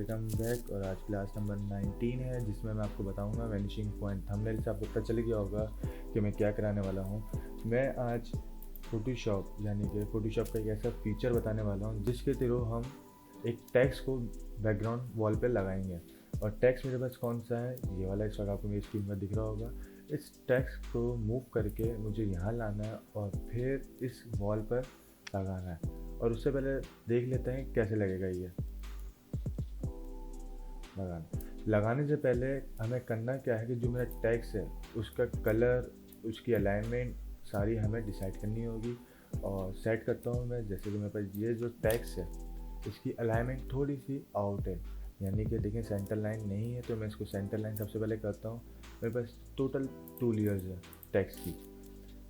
Welcome back. और आज class number 19 है जिसमें मैं आपको बताऊंगा वैनिशिंग पॉइंट। थंबनेल से आपको पता चल गया होगा कि मैं क्या कराने वाला हूँ। मैं आज फोटोशॉप यानी कि फोटोशॉप का एक ऐसा फीचर बताने वाला हूँ जिसके थ्रू हम एक टेक्स्ट को बैकग्राउंड वॉल पे लगाएंगे। और टेक्स्ट मेरे पास कौन सा है, ये वाला इस वक्त आपको मेरी स्क्रीन पर दिख रहा होगा। इस टेक्स्ट को मूव करके मुझे यहाँ लाना है और फिर इस वॉल पर लगाना है। और उससे पहले देख लेते हैं कैसे लगेगा ये लगाने से पहले हमें करना क्या है कि जो मेरा टेक्स्ट है उसका कलर, उसकी अलाइनमेंट सारी हमें डिसाइड करनी होगी। और सेट करता हूँ मैं, जैसे कि मेरे पास ये जो टेक्स्ट है इसकी अलाइनमेंट थोड़ी सी आउट है, यानी कि देखिए सेंटर लाइन नहीं है, तो मैं इसको सेंटर लाइन सबसे पहले करता हूँ। मेरे पास टोटल 2 लेयर्स है टेक्स्ट की,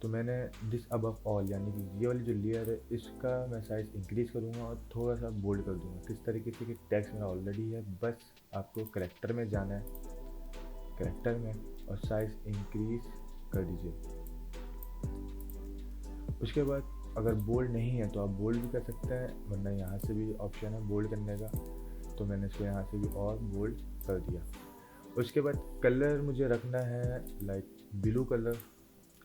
तो मैंने दिस अबव ऑल यानी कि ये वाली जो लेयर है इसका मैं साइज़ इंक्रीज़ करूँगा और थोड़ा सा बोल्ड कर दूँगा। किस तरीके से कि टेक्स्ट मेरा ऑलरेडी है, बस आपको करेक्टर में जाना है, करेक्टर में, और साइज़ इंक्रीज़ कर दीजिए। उसके बाद अगर बोल्ड नहीं है तो आप बोल्ड भी कर सकते हैं, वरना यहाँ से भी ऑप्शन है बोल्ड करने का, तो मैंने इसको यहाँ से भी और बोल्ड कर दिया। उसके बाद कलर मुझे रखना है लाइक ब्लू कलर।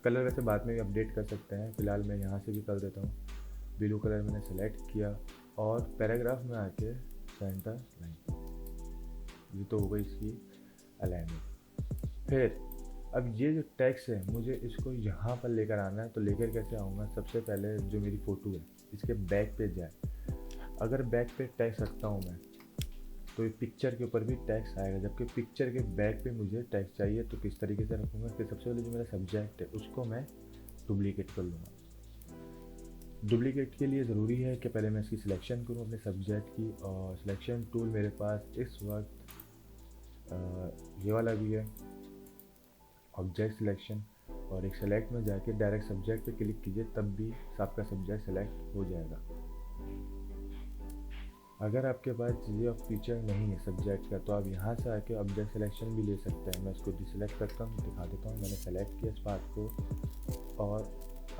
कलर वैसे बाद में भी अपडेट कर सकते हैं, फ़िलहाल मैं यहाँ से भी कर देता हूँ। ब्लू कलर मैंने सेलेक्ट किया और पैराग्राफ में आके सेंटर लाइन, ये तो हो गई इसकी अलाइनमेंट। फिर अब ये जो टेक्स्ट है मुझे इसको यहाँ पर लेकर आना है, तो लेकर कैसे आऊँगा? सबसे पहले जो मेरी फ़ोटो है इसके बैक पे जाए। अगर बैक पे टेक्स्ट रखता हूँ मैं तो ये पिक्चर के ऊपर भी टेक्स्ट आएगा, जबकि पिक्चर के बैक पे मुझे टेक्स्ट चाहिए। तो किस तरीके से रखूँगा कि सबसे पहले जो मेरा सब्जेक्ट है उसको मैं डुप्लीकेट कर लूँगा। डुप्लीकेट के लिए ज़रूरी है कि पहले मैं इसकी सिलेक्शन करूँ अपने सब्जेक्ट की, और सिलेक्शन टूल मेरे पास इस वक्त ये वाला भी है, ऑब्जेक्ट सिलेक्शन। और एक सेलेक्ट में जाके डायरेक्ट सब्जेक्ट पे क्लिक कीजिए, तब भी आपका सब्जेक्ट सेलेक्ट हो जाएगा। अगर आपके पास ये फीचर नहीं है सब्जेक्ट का, तो आप यहाँ से आके ऑब्जेक्ट सिलेक्शन भी ले सकते हैं। मैं इसको डिसेलेक्ट करता हूँ, दिखा देता हूँ। मैंने सेलेक्ट किया इस पार्ट को और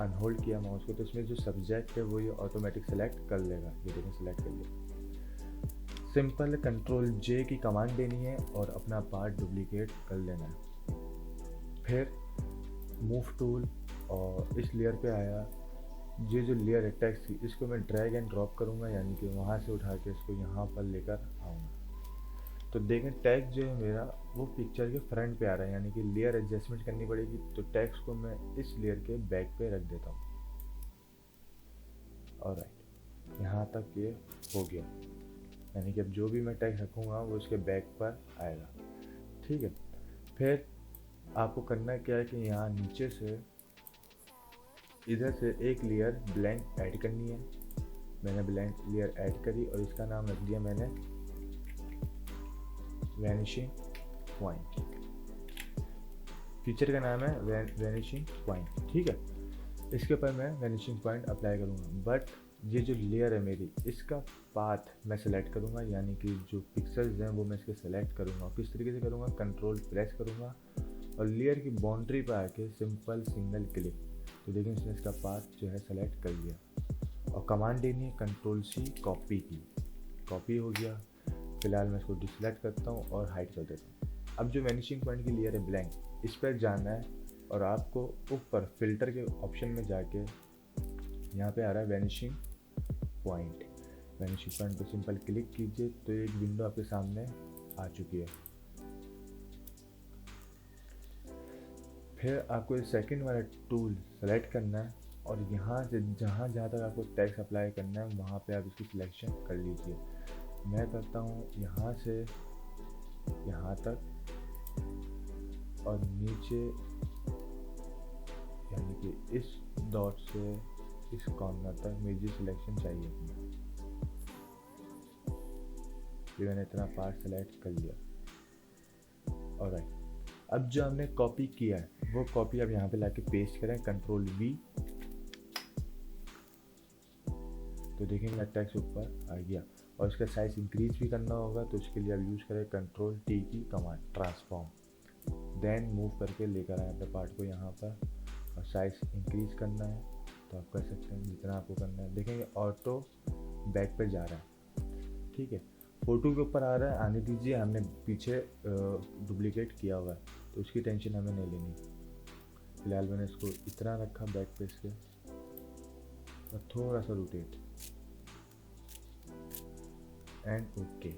अनहोल्ड किया माउस को, तो इसमें जो सब्जेक्ट है वो ये ऑटोमेटिक सेलेक्ट कर लेगा। ये देखिए सेलेक्ट कर लिया। सिंपल कंट्रोल जे की कमांड देनी है और अपना पार्ट डुप्लीकेट कर लेना है। फिर मूव टूल और इस लेयर पे आया, ये जो लेयर है टेक्स्ट की इसको मैं ड्रैग एंड ड्रॉप करूँगा, यानी कि वहाँ से उठा के इसको यहाँ पर लेकर आऊँगा। तो देखें टेक्स्ट जो है मेरा वो पिक्चर के फ्रंट पे आ रहा है, यानी कि लेयर एडजस्टमेंट करनी पड़ेगी। तो टेक्स्ट को मैं इस लेयर के बैक पे रख देता हूँ। ऑलराइट, यहाँ तक ये हो गया, यानी कि अब जो भी मैं टेक्स्ट रखूँगा वो उसके बैक पर आएगा। ठीक है, फिर आपको करना क्या है कि यहाँ नीचे से इधर से एक लेयर ब्लैंक ऐड करनी है। मैंने ब्लैंक लेयर ऐड करी और इसका नाम रख दिया मैंने वैनिशिंग पॉइंट। फीचर का नाम है वैनिशिंग पॉइंट। ठीक है, इसके ऊपर मैं वैनिशिंग पॉइंट अप्लाई करूँगा। बट ये जो लेयर है मेरी इसका पाथ मैं सेलेक्ट करूँगा, यानी कि जो पिक्सल्स हैं वो मैं इसके सेलेक्ट करूँगा। किस तरीके से करूँगा? कंट्रोल प्रेस करूँगा और लेयर की बाउंड्री पर आके सिंपल सिंगल क्लिक। तो देखिए इसने इसका पाथ जो है सेलेक्ट कर लिया। और कमांड देनी है कंट्रोल सी कॉपी की, कॉपी हो गया। फिलहाल मैं इसको डिसेलेक्ट करता हूँ और हाइड कर देता हूँ। अब जो वैनिशिंग पॉइंट की लेयर है ब्लैंक, इस पर जाना है और आपको ऊपर फिल्टर के ऑप्शन में जाके यहाँ पे आ रहा है वैनिशिंग पॉइंट। वैनिशिंग पॉइंट पर सिंपल क्लिक कीजिए तो एक विंडो आपके सामने आ चुकी है। फिर आपको सेकंड वाला टूल सेलेक्ट करना है और यहाँ से जहाँ जहाँ तक आपको टेक्स्ट अप्लाई करना है वहाँ पे आप इसकी सिलेक्शन कर लीजिए। मैं करता हूँ यहाँ से यहाँ तक और नीचे, यानी कि इस डॉट से इस कॉर्नर तक मेरी सिलेक्शन चाहिए अपनी। ये मैंने इतना पार्ट सेलेक्ट कर लिया। ऑलराइट, अब जो हमने कॉपी किया है वो कॉपी अब यहाँ पे लाके पेस्ट करें, कंट्रोल वी। तो देखिए मेरा टेक्स्ट ऊपर आ गया और इसका साइज इंक्रीज भी करना होगा, तो इसके लिए अब यूज़ करें कंट्रोल टी की कमांड, ट्रांसफॉर्म। देन मूव करके लेकर आए अपने पार्ट को यहाँ पर, और साइज इंक्रीज करना है तो आप कर सकते हैं जितना आपको करना है। देखेंगे ऑटो बैक पे जा रहा है। ठीक है, फ़ोटो के ऊपर आ रहा है, आने दीजिए, हमने पीछे डुप्लीकेट किया हुआ है तो उसकी टेंशन हमें नहीं लेनी। फिलहाल मैंने इसको इतना रखा बैक पे इसके और थोड़ा सा रोटेट एंड ओके।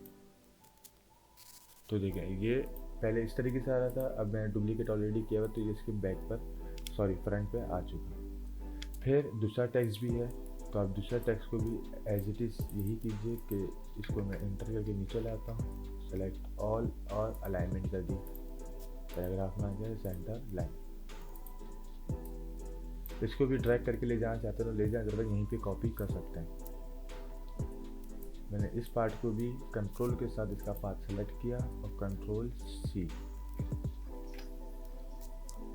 तो देखिए ये पहले इस तरीके से आ रहा था, अब मैंने डुप्लीकेट ऑलरेडी किया हुआ तो ये इसके बैक पर फ्रंट पे आ चुका। फिर दूसरा टेक्स्ट भी है, तो आप दूसरा टेक्स्ट को भी एज इट इज़ यही कीजिए कि इसको मैं एंटर करके नीचे लाता हूँ, सेलेक्ट ऑल और अलाइनमेंट कर दी, पैराग्राफ में आ गया सेंटर लाइन। इसको भी ड्रैग करके ले जाना चाहते हो तो ले जाना, अदरवाइज यहीं पे कॉपी कर सकते हैं। मैंने इस पार्ट को भी कंट्रोल के साथ इसका पाथ सेलेक्ट किया और कंट्रोल सी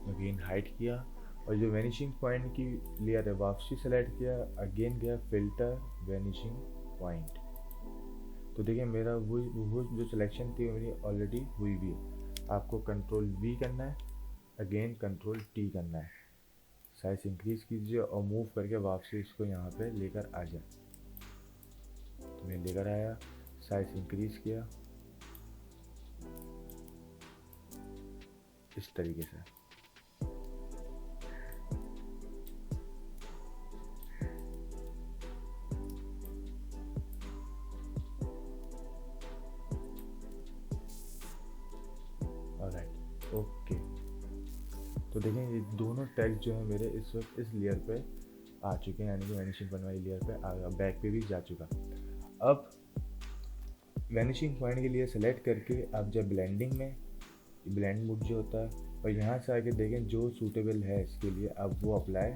अगेन हाइड किया, और जो वैनिशिंग पॉइंट की लेयर है वापसी सेलेक्ट किया, अगेन गया फिल्टर वैनिशिंग पॉइंट। तो देखिए मेरा वो जो सिलेक्शन थी मेरी ऑलरेडी हुई भी है। आपको कंट्रोल वी करना है, अगेन कंट्रोल टी करना है, साइज इंक्रीज कीजिए और मूव करके वापसी इसको यहाँ पे लेकर आ जाए। तो मैं लेकर आया, साइज इंक्रीज किया इस तरीके से। Alright okay. तो देखें ये दोनों टैग जो है मेरे इस वक्त इस लेयर पे आ चुके हैं, यानी कि वैनिशिंग पॉइंट वाली लेयर पे आ गया, बैक पे भी जा चुका। अब वैनिशिंग पॉइंट के लिए सेलेक्ट करके आप जब ब्लेंडिंग में ब्लेंड मोड जो होता है और यहाँ से आके देखें जो सूटेबल है इसके लिए आप वो अप्लाई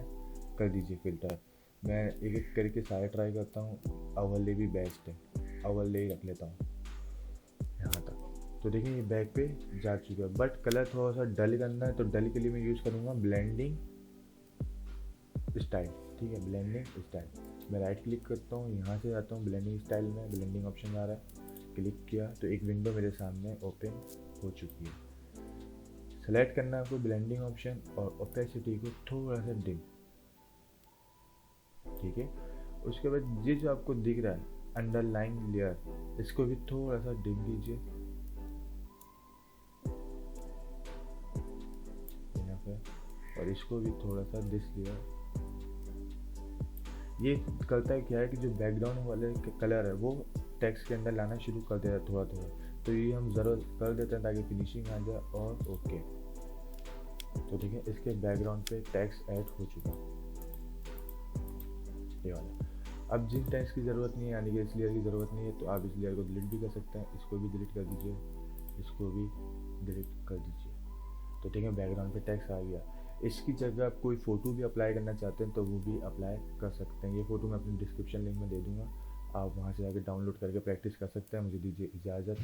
कर दीजिए फिल्टर। मैं एक एक करके सारे ट्राई करता हूँ, ओवरले भी बेस्ट है, ओवरले ही रख लेता हूँ यहाँ तक। तो देखिए ये बैक पे जा चुका है, बट कलर थोड़ा सा डल करना है तो डल के लिए मैं यूज़ करूँगा ब्लेंडिंग स्टाइल। ठीक है, ब्लेंडिंग स्टाइल मैं राइट क्लिक करता हूँ, यहाँ से जाता हूँ ब्लेंडिंग स्टाइल में, ब्लेंडिंग ऑप्शन आ रहा है, क्लिक किया तो एक विंडो मेरे सामने ओपन हो चुकी है। सेलेक्ट करना है आपको ब्लेंडिंग ऑप्शन और ओपेसिटी को थोड़ा सा डिम। ठीक है, उसके बाद ये जो आपको दिख रहा है अंडरलाइन लेयर, इसको भी थोड़ा सा डिम कीजिए और इसको भी थोड़ा सा दिस लेयर। ये करता है क्या है कि जो बैकग्राउंड वाले कलर है वो टेक्स्ट के अंदर लाना शुरू कर देता है थोड़ा थोड़ा, तो ये हम ज़रूर कर देते हैं ताकि फिनिशिंग आ जाए और ओके। तो देखिए इसके बैकग्राउंड पे टेक्स्ट ऐड हो चुका ये वाला। अब जिन टेक्स्ट की ज़रूरत नहीं है, यानी कि इस लेयर की ज़रूरत नहीं है, तो आप इस लेयर को डिलीट भी कर सकते हैं, इसको भी डिलीट कर दीजिए, इसको भी डिलीट कर दीजिए। तो ठीक है, बैकग्राउंड पे टेक्स्ट आ गया। इसकी जगह आप कोई फ़ोटो भी अप्लाई करना चाहते हैं तो वो भी अप्लाई कर सकते हैं। ये फ़ोटो मैं अपनी डिस्क्रिप्शन लिंक में दे दूँगा, आप वहाँ से जाकर डाउनलोड करके प्रैक्टिस कर सकते हैं। मुझे दीजिए इजाज़त।